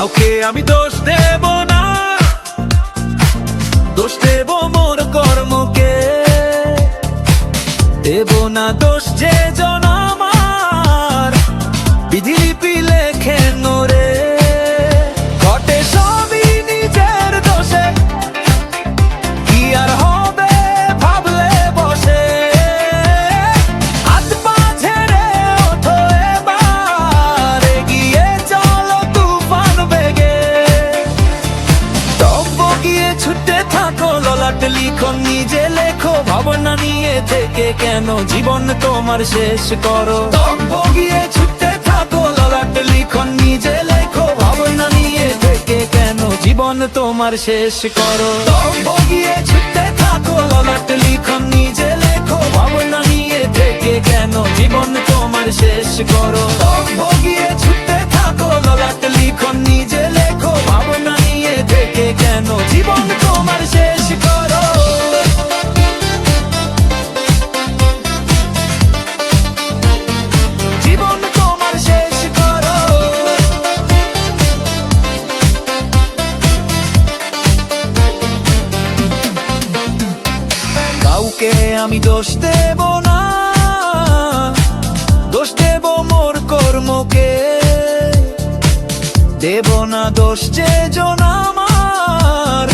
কাউকে আমি দোষ দেব না, দোষ দেব মোর কর্মকে, দেব না দোষ যে জন আমার বিধিলিপি লেখেন রে। ঘটে সবই নিজের দোষে, কি আর হবে ভাবলে বসে। হাত পা ছেড়ে ওঠো এবার, এগিয়ে চলো তুফান বেগে। তব গিয়ে ছুটে থাকো, ললাট লিখো নিজে লেখো, ভাবনা নিয়ে থেকে কেন জীবন তোমার শেষ করো। তব গিয়ে ছুটে থাকো, ললাট লিখো নিজে লেখো, ভাবনা নিয়ে থেকে কেন জীবন তোমার শেষ করো। তব গিয়ে ছুটে থাকো, ললাট লিখো নিজে লেখো, ভাবনা নিয়ে থেকে কেন জীবন তোমার শেষ করো। তব গিয়ে ছুটে থাকো, ললাট লিখো নিজে লেখো, ভাবনা নিয়ে থেকে কেন জীবন তোমার শেষ করো। জীবন তোমার শেষ করো। কাউকে আমি দোষ দেব না, দোষ দেব মোর কর্মকে, দেব না দোষ যে জন আমার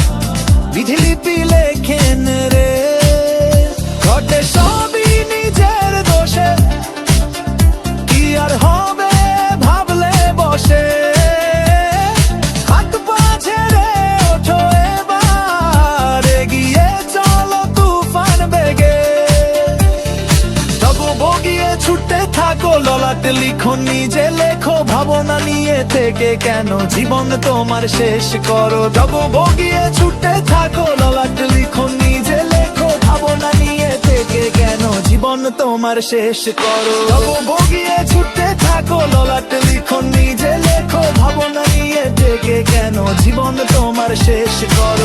বিধিলিপি লেখেন রে। ঘটে সবই নিজের দোষে, কি আর হবে ভাবলে বসে। হাত পা ছেড়ে ওঠো এবার, এগিয়ে চলো তুফান বেগে। তবু বগিয়ে ছুটে থাকো, ললাট লিখো নিজে লেখো, ভাবনা নিয়ে থেকে কেন জীবন তোমার শেষ করো। তবু বগিয়ে ছুটে থাকো, ললাট লিখো নিজে লেখো, ভাবনা নিয়ে থেকে কেন জীবন তোমার শেষ করো। তবু বগিয়ে ছুটে থাকো, ললাট লিখো নিজে লেখো, ভাবনা নিয়ে থেকে কেন জীবন তোমার শেষ করো।